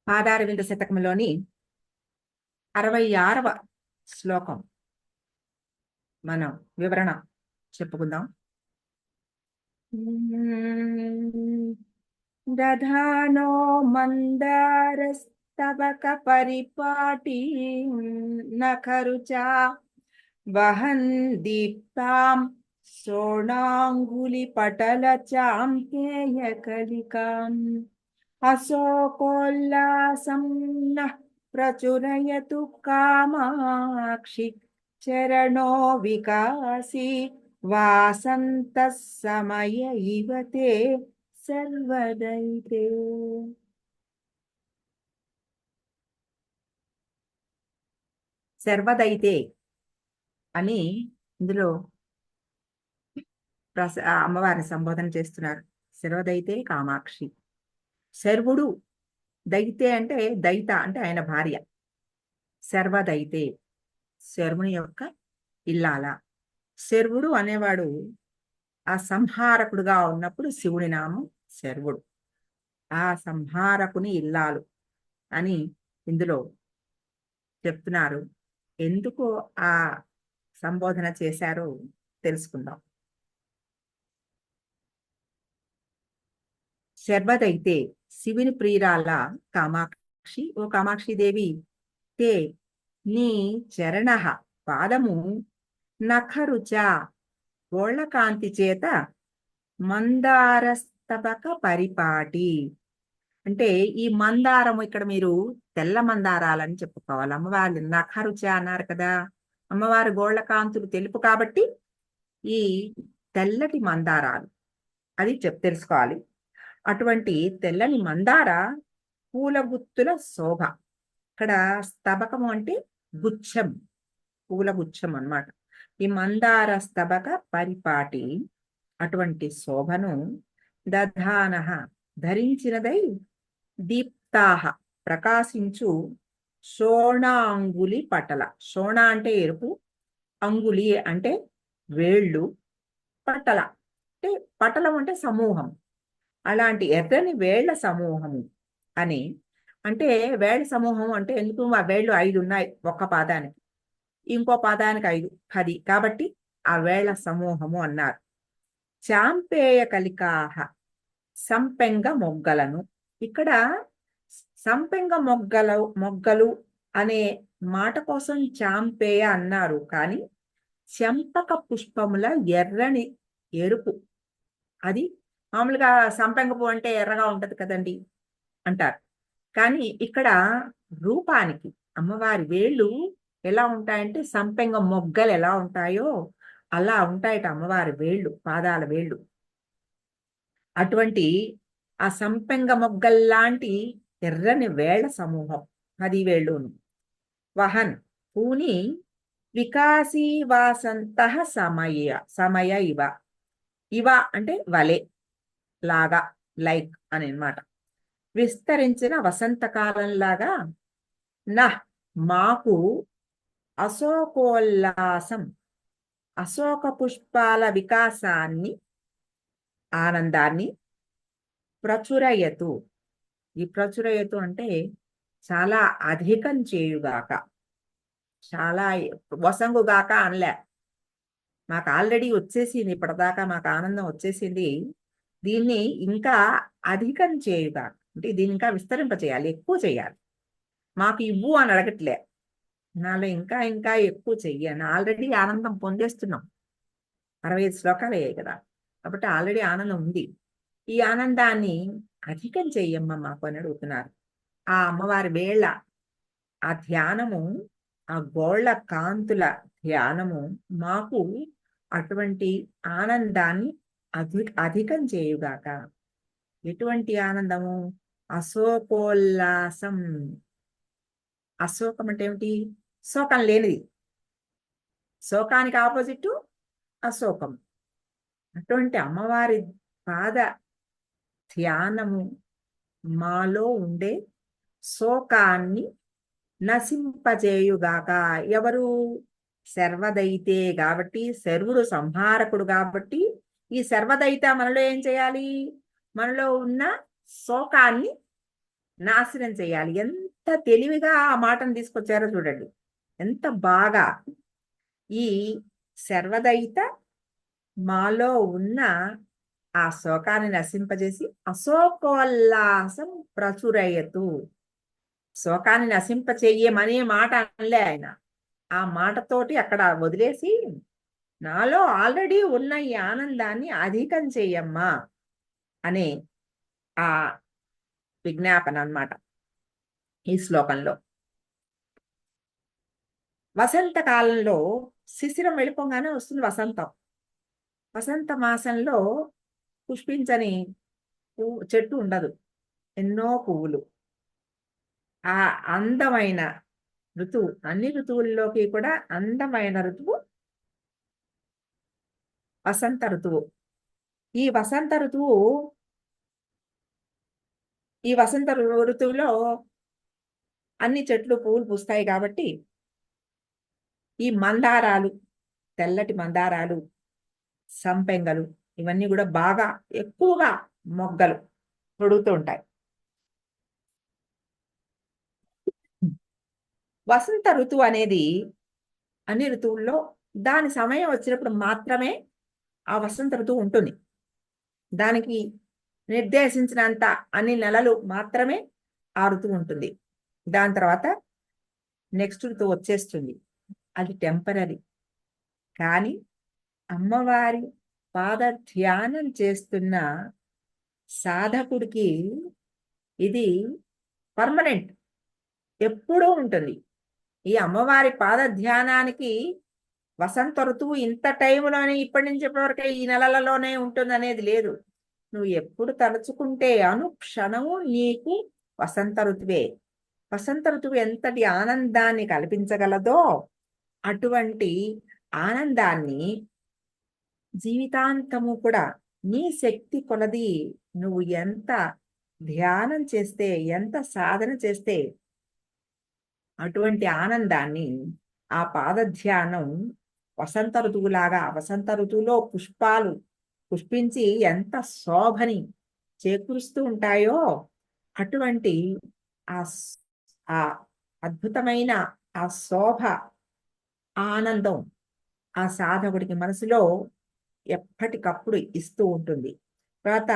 పాదారవింద శతకంలోని 66వ శ్లోకం మనం వివరణ చెప్పుకుందాం. దధానో మందారస్తవక పరిపాటి నఖరుచా వహన్ దీప్తాం సోణాంగులి పటల చాంకేయ కలికాం అశోకోల్లాసం నః ప్రచురయతు కామాక్షి చరణో వికాసి వాసంతః సమయ ఇవ తే సర్వదైతే. సర్వదైతే అని ఇందులో అమ్మవారిని సంబోధన చేస్తున్నారు. సర్వదైతే కామాక్షి. శర్వుడు, దైతే అంటే దైత అంటే ఆయన భార్య. సర్వదైతే శర్వుని యొక్క ఇల్లాల. శర్వుడు అనేవాడు ఆ సంహారకుడుగా ఉన్నప్పుడు శివుడి నామం శర్వుడు. ఆ సంహారకుని ఇల్లాలు అని ఇందులో చెప్తున్నారు. ఎందుకు ఆ సంబోధన చేశారో తెలుసుకుందాం. శర్వదైతే శివుని ప్రియురాల కామాక్షి, ఓ కామాక్షి దేవి, తే నీ చరణ పాదము నఖరుచ గోళ్ల కాంతి చేత మందారస్తబక పరిపాటి అంటే ఈ మందారము ఇక్కడ మీరు తెల్ల మందారాలని చెప్పుకోవాలి. అమ్మవారి నఖరుచ అన్నారు కదా, అమ్మవారి గోళ్ల కాంతులు తెలుపు కాబట్టి ఈ తెల్లటి మందారాలు అది తెలుసుకోవాలి. అటువంటి తెల్లని మందార పూల గుత్తుల శోభ. ఇక్కడ స్తబకము అంటే గుచ్చం, పూల గుచ్చం అన్నమాట. ఈ మందార స్తబక పరిపాటి అటువంటి శోభను దధాన ధరించినదై దీప్తాహ ప్రకాశించు శోణాంగులి పటల. శోణ అంటే ఎరుపు, అంగులి అంటే వేళ్ళు, పటల అంటే పటలం అంటే సమూహం. అలాంటి ఎర్రని వేళ్ల సమూహము అని అంటే వేళ్ల సమూహం అంటే ఎందుకు ఆ వేళ్ళు 5 ఉన్నాయి ఒక్క పాదానికి, ఇంకో పాదానికి 5, 10 కాబట్టి ఆ వేళ్ల సమూహము అన్నారు. చాంపేయ కలికాహ సంపెంగ మొగ్గలను. ఇక్కడ సంపెంగ మొగ్గలు అనే మాట కోసం చాంపేయ అన్నారు, కానీ చెంపక పుష్పముల ఎర్రని ఎరుపు. అది మామూలుగా సంపెంగ పువ్వు అంటే ఎర్రగా ఉంటది కదండి అంటారు, కానీ ఇక్కడ రూపానికి అమ్మవారి వేళ్ళు ఎలా ఉంటాయంటే సంపెంగ మొగ్గలు ఎలా ఉంటాయో అలా ఉంటాయట అమ్మవారి వేళ్ళు, పాదాల వేళ్ళు. అటువంటి ఆ సంపెంగ మొగ్గల్లాంటి ఎర్రని వేళ్ల సమూహం 10 వేళ్ళును. వహన్ పూని వికాసీ వాసంత సమయ ఇవ. ఇవ అంటే వలె, లాగా, లైక్ అని అన్నమాట. విస్తరించిన వసంతకాలంలాగా మాకు అశోకోల్లాసం అశోక పుష్పాల వికాసాన్ని, ఆనందాన్ని ప్రచురయతు. ఈ ప్రచురయతు అంటే చాలా అధికం చేయుగాక, చాలా వసంగుగాక అనలే. మాకు ఆల్రెడీ వచ్చేసింది, ఇప్పటిదాకా మాకు ఆనందం వచ్చేసింది, దీన్ని ఇంకా అధికం చేయుగాక అంటే దీన్ని ఇంకా విస్తరింపచేయాలి, ఎక్కువ చేయాలి. మాకు ఇవ్వు అని అడగట్లే, నాలో ఇంకా ఇంకా ఎక్కువ చెయ్యాలి. ఆల్రెడీ ఆనందం పొందేస్తున్నాం, 65 శ్లోకాలు అయ్యాయి కదా, కాబట్టి ఆల్రెడీ ఆనందం ఉంది. ఈ ఆనందాన్ని అధికం చెయ్యమ్మ మాకు అని అడుగుతున్నారు. ఆ అమ్మవారి వేళ ఆ ధ్యానము, ఆ గోళ్ల కాంతుల ధ్యానము మాకు అటువంటి ఆనందాన్ని అధికం చేయుగాక. ఎటువంటి ఆనందము? అశోకోల్లాసం. అశోకం అంటే ఏమిటి? శోకం లేనిది. శోకానికి ఆపోజిట్ అశోకం. అటువంటి అమ్మవారి పాద ధ్యానము మాలో ఉండే శోకాన్ని నశింపజేయుగాక. ఎవరు? సర్వదైతే కాబట్టి, శర్వుడు సంహారకుడు కాబట్టి ఈ సర్వదైత మనలో ఏం చేయాలి? మనలో ఉన్న శోకాన్ని నాశనం చేయాలి. ఎంత తెలివిగా ఆ మాటను తీసుకొచ్చారో చూడండి. ఎంత బాగా ఈ సర్వదయిత మాలో ఉన్న ఆ శోకాన్ని నశింపజేసి అశోకోల్లాసం ప్రచురయతు. శోకాన్ని నశింప చెయ్యమనే మాట అనలే ఆయన. ఆ మాటతోటి అక్కడ వదిలేసి నాలో ఆల్రెడీ ఉన్న ఈ ఆనందాన్ని అధికం చెయ్యమ్మా అనే ఆ విజ్ఞాపన అన్నమాట ఈ శ్లోకంలో. వసంతకాలంలో శిశిరం వెళ్ళిపోగానే వస్తుంది వసంతం. వసంత మాసంలో పుష్పించని చెట్టు ఉండదు. ఎన్నో పువ్వులు. ఆ అందమైన ఋతువు, అన్ని ఋతువుల్లోకి కూడా అందమైన ఋతువు వసంత ఋతువు. ఈ వసంత ఋతువు ఈ వసంత ఋతువులో అన్ని చెట్లు పువ్వులు పూస్తాయి కాబట్టి ఈ మందారాలు, తెల్లటి మందారాలు, సంపెంగలు ఇవన్నీ కూడా బాగా ఎక్కువగా మొగ్గలు తొడుగుతూ ఉంటాయి. వసంత ఋతువు అనేది అన్ని ఋతువుల్లో దాని సమయం వచ్చినప్పుడు మాత్రమే ఆ వసంత ఋతువు ఉంటుంది. దానికి నిర్దేశించినంత అన్ని నెలలు మాత్రమే ఆ ఋతువు ఉంటుంది. దాని తర్వాత నెక్స్ట్ ఋతువు వచ్చేస్తుంది. అది టెంపరరీ. కానీ అమ్మవారి పాద ధ్యానం చేస్తున్న సాధకుడికి ఇది పర్మనెంట్, ఎప్పుడూ ఉంటుంది. ఈ అమ్మవారి పాద ధ్యానానికి వసంత ఋతువు ఇంత టైంలోనే ఇప్పటి నుంచి ఇప్పటివరకే ఈ నెలలలోనే ఉంటుంది అనేది లేదు. నువ్వు ఎప్పుడు తలుచుకుంటే అనుక్షణము నీకు వసంత ఋతువే. వసంత ఋతువు ఎంతటి ఆనందాన్ని కల్పించగలదో అటువంటి ఆనందాన్ని జీవితాంతము కూడా నీ శక్తి కొలది నువ్వు ఎంత ధ్యానం చేస్తే, ఎంత సాధన చేస్తే అటువంటి ఆనందాన్ని ఆ పాదధ్యానం వసంత ఋతువులాగా, వసంత ఋతువులో పుష్పాలు పుష్పించి ఎంత శోభని చేకూరుస్తూ ఉంటాయో అటువంటి ఆ ఆ అద్భుతమైన ఆ శోభ, ఆనందం ఆ సాధకుడికి మనసులో ఎప్పటికప్పుడు ఇస్తూ ఉంటుంది. తర్వాత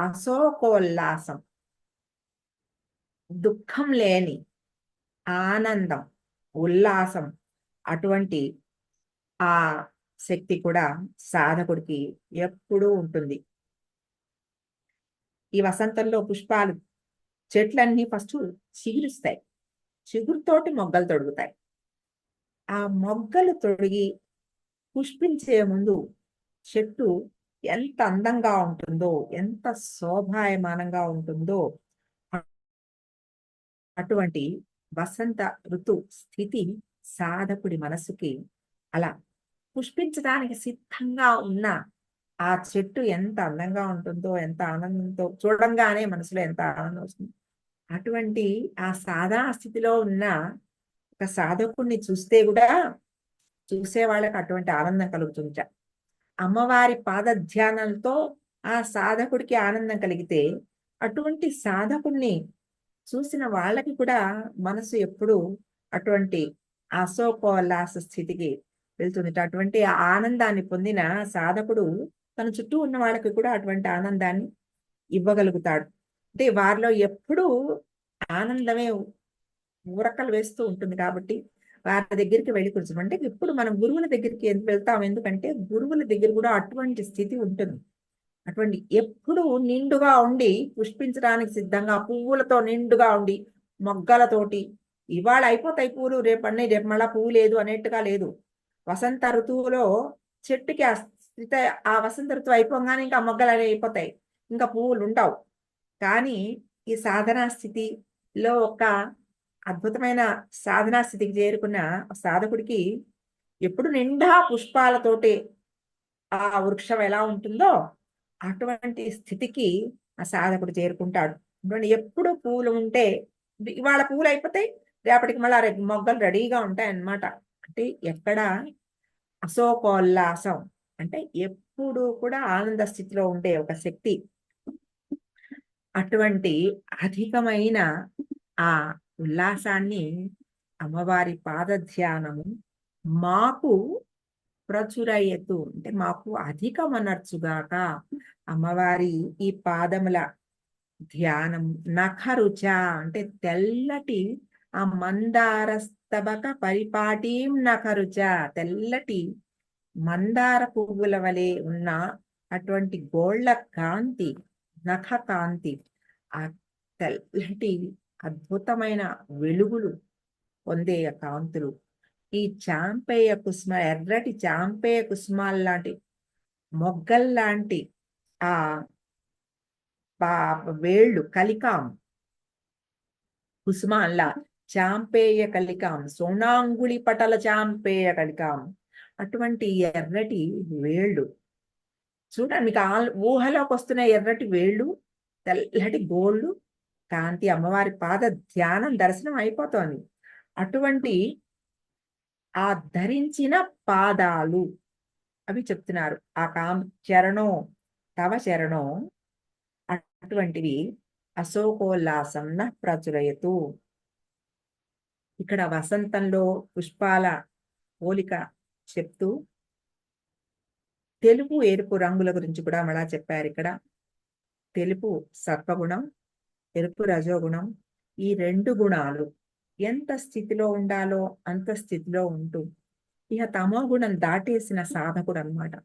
అశోకోల్లాసం, దుఃఖం లేని ఆనందం, ఉల్లాసం, అటువంటి ఆ శక్తి కూడా సాధకుడికి ఎప్పుడూ ఉంటుంది. ఈ వసంతంలో పుష్పాలు చెట్లన్నీ ఫస్ట్ చిగురుస్తాయి. చిగురుతోటి మొగ్గలు తొడుగుతాయి. ఆ మొగ్గలు తొడిగి పుష్పించే ముందు చెట్టు ఎంత అందంగా ఉంటుందో, ఎంత శోభాయమానంగా ఉంటుందో అటువంటి వసంత ఋతు స్థితి సాధకుడి మనసుకి అలా పుష్పించడానికి సిద్ధంగా ఉన్న ఆ చెట్టు ఎంత అందంగా ఉంటుందో, ఎంత ఆనందంతో చూడంగానే మనసులో ఎంత ఆనందం వస్తుంది. అటువంటి ఆ సాధనా స్థితిలో ఉన్న ఒక సాధకుడిని చూస్తే కూడా చూసే వాళ్ళకి అటువంటి ఆనందం కలుగుతుంట. అమ్మవారి పాద ధ్యానంతో ఆ సాధకుడికి ఆనందం కలిగితే అటువంటి సాధకుణ్ణి చూసిన వాళ్ళకి కూడా మనసు ఎప్పుడు అటువంటి అశోకోల్లాస స్థితికి వెళ్తుంది. అటువంటి ఆనందాన్ని పొందిన సాధకుడు తన చుట్టూ ఉన్న వాళ్ళకి కూడా అటువంటి ఆనందాన్ని ఇవ్వగలుగుతాడు. అంటే వారిలో ఎప్పుడూ ఆనందమే ఊరకలు వేస్తూ ఉంటుంది కాబట్టి వారి దగ్గరికి వెళ్ళి కూర్చోం. అంటే ఇప్పుడు మనం గురువుల దగ్గరికి ఎందుకు వెళ్తాం? ఎందుకంటే గురువుల దగ్గర కూడా అటువంటి స్థితి ఉంటుంది. అటువంటి ఎప్పుడు నిండుగా ఉండి పుష్పించడానికి సిద్ధంగా పువ్వులతో నిండుగా ఉండి మొగ్గలతోటి ఇవాళ అయిపోతాయి పూలు, రేపు అన్నీ, రేపు మళ్ళా పువ్వు లేదు అనేట్టుగా లేదు. వసంత ఋతువులో చెట్టుకి ఆ స్థితి, ఆ వసంత ఋతువు అయిపోగానే ఇంకా మొగ్గలు అనేవి అయిపోతాయి, ఇంకా పువ్వులు ఉండవు. కానీ ఈ సాధనా స్థితిలో ఒక అద్భుతమైన సాధనా స్థితికి చేరుకున్న సాధకుడికి ఎప్పుడు నిండా పుష్పాలతోటి ఆ వృక్షం ఎలా ఉంటుందో అటువంటి స్థితికి ఆ సాధకుడు చేరుకుంటాడు. ఎప్పుడు పూలు ఉంటే ఇవాళ పూలు అయిపోతాయి, రేపటికి మళ్ళీ రేపు మొగ్గలు రెడీగా ఉంటాయి అన్నమాట. అంటే ఎక్కడ అశోకోల్లాసం, అంటే ఎప్పుడు కూడా ఆనంద స్థితిలో ఉండే ఒక శక్తి అటువంటి అధికమైన ఆ ఉల్లాసాన్ని అమ్మవారి పాదధ్యానము మాకు ప్రచురయతు అంటే మాకు అధికమనర్చుగాక. అమ్మవారి ఈ పాదముల ధ్యానం నఖరుచ అంటే తెల్లటి ఆ మందార స్తబక పరిపాటీం నఖరుచ తెల్లటి మందార పువ్వుల వలె ఉన్న అటువంటి గోళ్ళ కాంతి, నఖ కాంతి, ఆ తెల్లటి అద్భుతమైన వెలుగులు పొందే కాంతులు, ఈ చాంపేయ కుసుమ ఎర్రటి చాంపేయ కుసుమాల లాంటి మొగ్గల్లాంటి ఆ వేళ్ళు కలికాం కుసుమాల్లా చాంపేయ కలికాం సోనాంగుళి పటల చాంపేయ కలికాం అటువంటి ఎర్రటి వేళ్ళు చూడండి. మీకు ఊహలోకి వస్తున్న ఎర్రటి వేళ్ళు, తెల్లటి గోళ్ళు కాంతి అమ్మవారి పాద ధ్యానం దర్శనం అయిపోతోంది. అటువంటి ఆ ధరించిన పాదాలు అవి చెప్తున్నారు. ఆ చరణం తవ చరణం అటువంటివి అశోకోల్లాసం న ప్రచురయతు. ఇక్కడ వసంతంలో పుష్పాల పోలిక చెప్తూ తెలుపు ఎరుపు రంగుల గురించి కూడా మళ్ళా చెప్పారు. ఇక్కడ తెలుపు సత్వగుణం, ఎరుపు రజోగుణం. ఈ రెండు గుణాలు ఎంత స్థితిలో ఉండాలో అంత స్థితిలో ఉంటూ ఇక తమో గుణం దాటేసిన సాధకుడు అన్నమాట.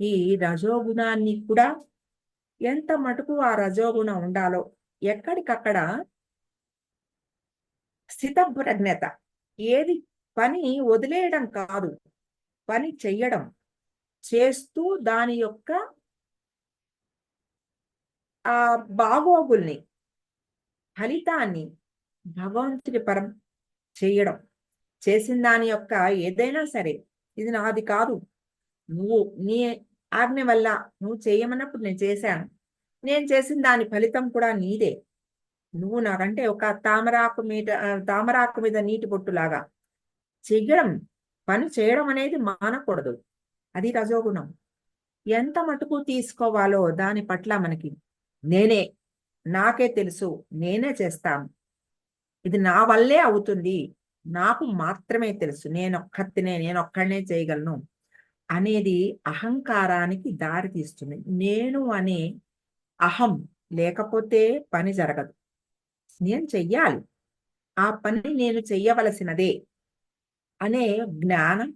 ఈ రజోగుణాన్ని కూడా ఎంత మటుకు ఆ రజోగుణం ఉండాలో ఎక్కడికక్కడ స్థితప్రజ్ఞత, ఏది పని వదిలేయడం కాదు, పని చెయ్యడం, చేస్తూ దాని యొక్క ఆ బాగోగుల్ని, ఫలితాన్ని భగవంతుడి పరం చేయడం. చేసిన దాని యొక్క ఏదైనా సరే ఇది నాది కాదు, నువ్వు నీ ఆజ్ఞ వల్ల నువ్వు చేయమన్నప్పుడు నేను చేశాను, నేను చేసిన దాని ఫలితం కూడా నీదే. నువ్వు నాకంటే ఒక తామరాకు మీద నీటి బొట్టులాగా చెయ్యడం, పని చేయడం అనేది మానకూడదు. అది రజోగుణం. ఎంత మటుకు తీసుకోవాలో దాని పట్ల మనకి నాకే తెలుసు, నేనే చేస్తాను, ఇది నా వల్లే అవుతుంది, నాకు మాత్రమే తెలుసు, నేనొక్కడనే చేయగలను అనేది అహంకారానికి దారి తీస్తుంది. నేను అనే అహం లేకపోతే పని జరగదు. నేను చెయ్యాలి, ఆ పని నేను చెయ్యవలసినదే అనే జ్ఞానం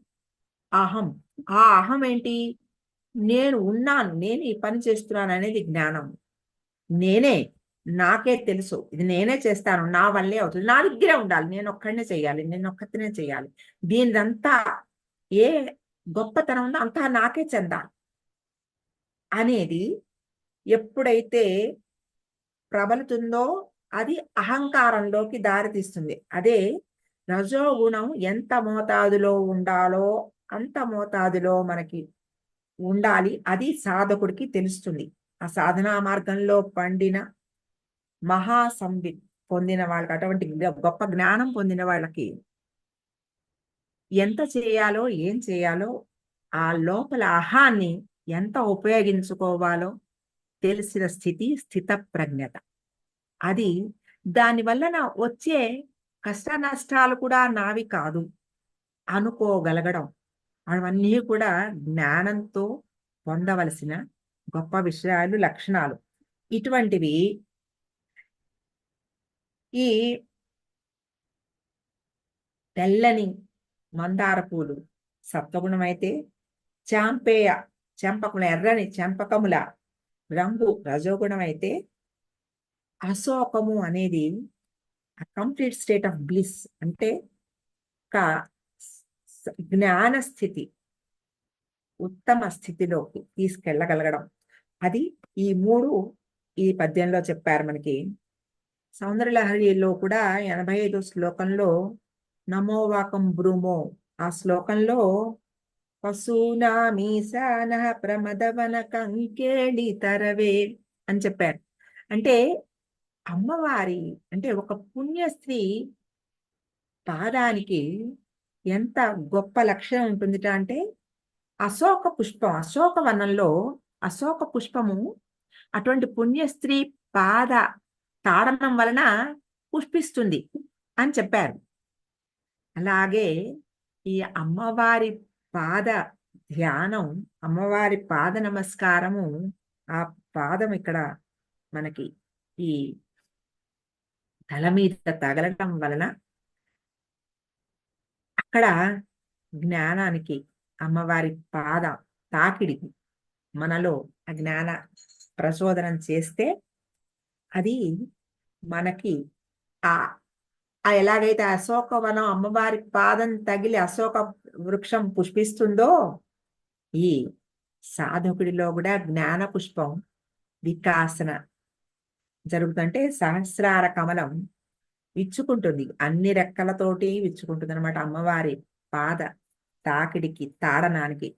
అహం. ఆ అహం ఏంటి? నేను ఉన్నాను, నేను ఈ పని చేస్తున్నాను అనేది జ్ఞానం. నాకే తెలుసు, ఇది నేనే చేస్తాను, నా వల్లే అవుతుంది, నా దగ్గరే ఉండాలి, నేను ఒక్కనే చేయాలి, దీనిదంతా ఏ గొప్పతనం ఉందో అంతా నాకే చెందాలి అనేది ఎప్పుడైతే ప్రబలుతుందో అది అహంకారంలోకి దారితీస్తుంది. అదే రజోగుణం ఎంత మోతాదులో ఉండాలో అంత మోతాదులో మనకి ఉండాలి. అది సాధకుడికి తెలుస్తుంది. ఆ సాధనా మార్గంలో పండిన మహాసంవిత్ పొందిన వాళ్ళకి, అటువంటి గొప్ప జ్ఞానం పొందిన వాళ్ళకి ఎంత చేయాలో, ఏం చేయాలో, ఆ లోపల అహాన్ని ఎంత ఉపయోగించుకోవాలో తెలిసిన స్థితి స్థిత ప్రజ్ఞత. అది దానివల్ల వచ్చే కష్ట నష్టాలు కూడా నావి కాదు అనుకోగలగడం, అవన్నీ కూడా జ్ఞానంతో పొందవలసిన గొప్ప విషయాలు, లక్షణాలు. ఇటువంటివి ఈ తెల్లని మందార పూలు సత్వగుణం అయితే, ఎర్రని చెంపకముల రంగు రజోగుణం అయితే, అశోకము అనేది కంప్లీట్ స్టేట్ ఆఫ్ బ్లిస్ అంటే ఒక జ్ఞాన స్థితి, ఉత్తమ స్థితిలోకి తీసుకెళ్ళగలగడం. అది ఈ మూడు ఈ పద్యంలో చెప్పారు మనకి. సౌందర్యలహరిలో కూడా 85 శ్లోకంలో నమోవాకం బ్రూమో ఆ శ్లోకంలో పశూనామీశాన ప్రమదవన కంకేళి తరవే అని చెప్పారు. అంటే అమ్మవారి అంటే ఒక పుణ్యస్త్రీ పాదానికి ఎంత గొప్ప లక్షణం ఉంటుందిట అంటే అశోక పుష్పం, అశోక వనంలో అశోక పుష్పము అటువంటి పుణ్యస్త్రీ పాద తాడనం వలన పుష్పిస్తుంది అని చెప్పారు. అలాగే ఈ అమ్మవారి పాద ధ్యానం, అమ్మవారి పాద నమస్కారము, ఆ పాదం ఇక్కడ మనకి ఈ తల మీద తగలటం వలన అక్కడ జ్ఞానానికి, అమ్మవారి పాద తాకిడికి మనలో ఆ జ్ఞాన ప్రచోదనం చేస్తే అది మనకి ఆ ఎలాగైతే అశోకవనం అమ్మవారి పాదం తగిలి అశోక వృక్షం పుష్పిస్తుందో, ఈ సాధకుడిలో కూడా జ్ఞాన పుష్పం వికాసన జరుగుతుంటే సహస్రార కమలం విచ్చుకుంటుంది, అన్ని రెక్కలతోటి విచ్చుకుంటుంది అనమాట అమ్మవారి పాద తాకిడికి, తాడనానికి.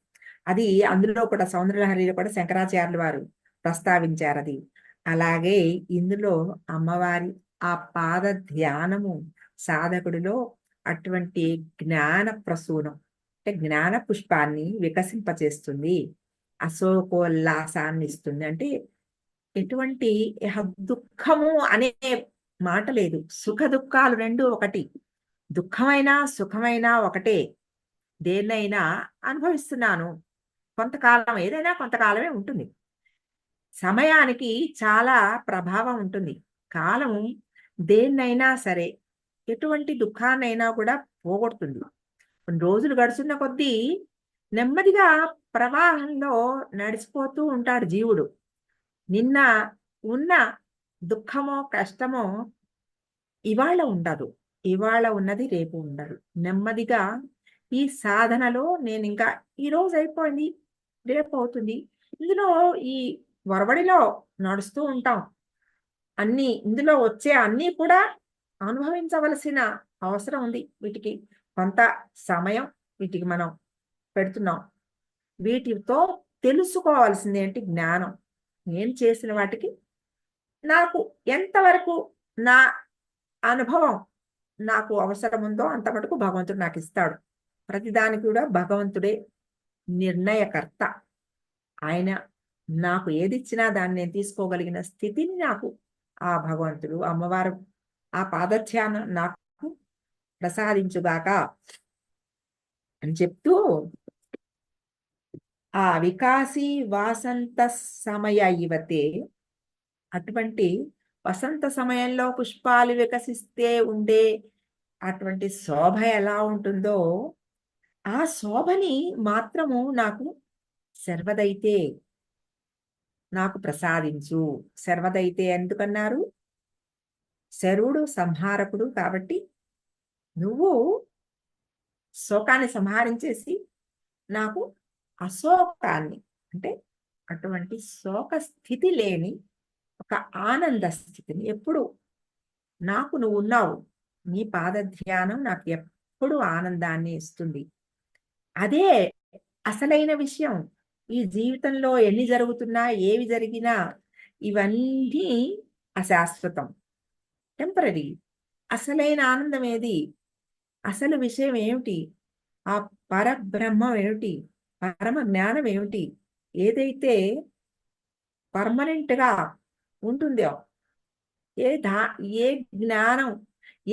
అది అందులో కూడా సౌందర్యలహరిలో కూడా శంకరాచార్యుల వారు ప్రస్తావించారు అది. అలాగే ఇందులో అమ్మవారి ఆ పాద ధ్యానము సాధకుడిలో అటువంటి జ్ఞాన ప్రసూనం అంటే జ్ఞాన పుష్పాన్ని వికసింపచేస్తుంది, అశోకోల్లాసాన్ని ఇస్తుంది. అంటే ఎటువంటి దుఃఖము అనే మాట లేదు, సుఖ దుఃఖాలు రెండు ఒకటి, దుఃఖమైనా సుఖమైనా ఒకటే. దేన్నైనా అనుభవిస్తున్నాను, కొంతకాలం, ఏదైనా కొంతకాలమే ఉంటుంది. సమయానికి చాలా ప్రభావం ఉంటుంది. కాలం దేన్నైనా సరే, ఎటువంటి దుఃఖాన్నైనా కూడా పోగొడుతుంది. కొన్ని రోజులు గడుచున్న కొద్దీ నెమ్మదిగా ప్రవాహంలో నడిచిపోతూ ఉంటాడు జీవుడు. నిన్న ఉన్న దుఃఖమో కష్టమో ఇవాళ ఉండదు, ఇవాళ ఉన్నది రేపు ఉండదు. నెమ్మదిగా ఈ సాధనలో నేను ఇంకా ఈ రోజు అయిపోయింది, రేపు అవుతుంది, ఇందులో ఈ వరవడిలో నడుస్తూ ఉంటాం. అన్నీ ఇందులో వచ్చే అన్నీ కూడా అనుభవించవలసిన అవసరం ఉంది. వీటికి కొంత సమయం వీటికి మనం పెడుతున్నాం. వీటితో తెలుసుకోవాల్సింది ఏంటి? జ్ఞానం. నేను చేసిన వాటికి నాకు ఎంతవరకు నా అనుభవం నాకు అవసరం ఉందో అంత మటుకు భగవంతుడు నాకు ఇస్తాడు. ప్రతిదానికి కూడా భగవంతుడే నిర్ణయకర్త. ఆయన నాకు ఏది ఇచ్చినా దాన్ని నేను తీసుకోగలిగిన స్థితిని నాకు ఆ భగవంతుడు, అమ్మవారు ఆ పాదధ్యానం నాకు ప్రసాదించుగాక అని చెప్తూ, ఆ వికాసి వాసంత సమయ ఇవతే, అటువంటి వసంత సమయంలో పుష్పాలు వికసిస్తే ఉండే అటువంటి శోభ ఎలా ఉంటుందో, ఆ శోభని మాత్రము నాకు శర్వదైతే నాకు ప్రసాదించు. శర్వదైతే ఎందుకన్నారు? శరుడు సంహారకుడు కాబట్టి నువ్వు శోకాన్ని సంహరించేసి నాకు అశోకాన్ని, అంటే అటువంటి శోక స్థితి లేని ఒక ఆనంద స్థితిని ఎప్పుడు నాకు నువ్వు ఉన్నావు. నీ పాద ధ్యానం నాకు ఎప్పుడు ఆనందాన్ని ఇస్తుంది. అదే అసలైన విషయం. ఈ జీవితంలో ఎన్ని జరుగుతున్నా, ఏవి జరిగినా ఇవన్నీ అశాశ్వతం, టెంపరరీ. అసలైన ఆనందం ఏది? అసలు విషయం ఏమిటి? ఆ పరబ్రహ్మం ఏమిటి? పరమ జ్ఞానం ఏమిటి? ఏదైతే పర్మనెంట్ గా ఉంటుందో, ఏ ఏ జ్ఞానం,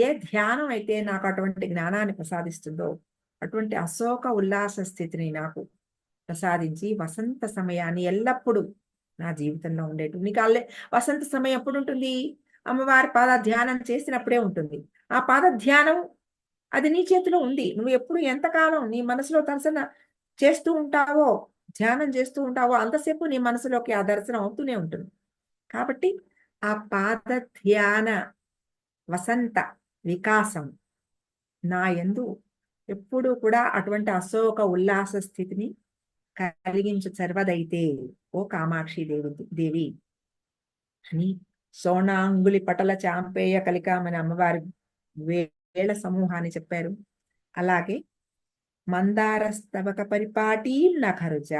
ఏ ధ్యానం అయితే నాకు అటువంటి జ్ఞానాన్ని ప్రసాదిస్తుందో, అటువంటి అశోక ఉల్లాస స్థితిని నాకు ప్రసాదించి వసంత సమయాన్ని ఎల్లప్పుడూ నా జీవితంలో ఉండేటు. నీకు వసంత సమయం ఎప్పుడు ఉంటుంది? అమ్మవారి పాద ధ్యానం చేసినప్పుడే ఉంటుంది. ఆ పాద ధ్యానం అది నీ చేతిలో ఉంది. నువ్వు ఎప్పుడు ఎంతకాలం నీ మనసులో దర్శన చేస్తూ ఉంటావో, ధ్యానం చేస్తూ ఉంటావో, అంతసేపు నీ మనసులోకి ఆ దర్శనం అవుతూనే ఉంటుంది. కాబట్టి ఆ పాద ధ్యాన వసంత వికాసం నా యందు ఎప్పుడూ కూడా అటువంటి అశోక ఉల్లాస స్థితిని కలిగించు సర్వదైతే ఓ కామాక్షి దేవి అని సోనాంగులి పటల చాంపేయ కలికామని అమ్మవారి వేళ సమూహాన్ని చెప్పారు. అలాగే మందార స్తవక పరిపాటి నఖరుజ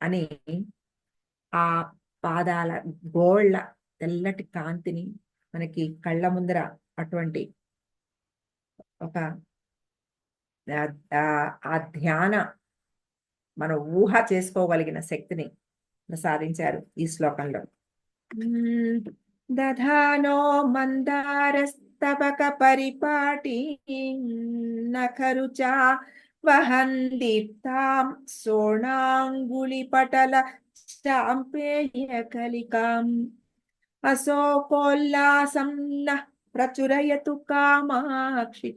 అని ఆ పాదాల గోళ్ళ తెల్లటి కాంతిని మనకి కళ్ళ ముందర అటువంటి ఒక ఆ ధ్యాన మన ఊహ చేసుకోగలిగిన శక్తిని ప్రసాదించారు ఈ శ్లోకంలో. दधानो मन्दारस्तबक परिपाटीं नखरुचा वहन् दीप्तां सोणाङ्गुलिपटल चाम्पेयकलिकाम् अशोकोल्लासं नः प्रचुरयतु कामाक्षि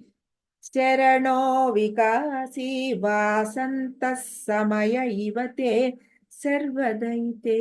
चरणो विकासी वासन्तः समय इव ते सर्वदयिते।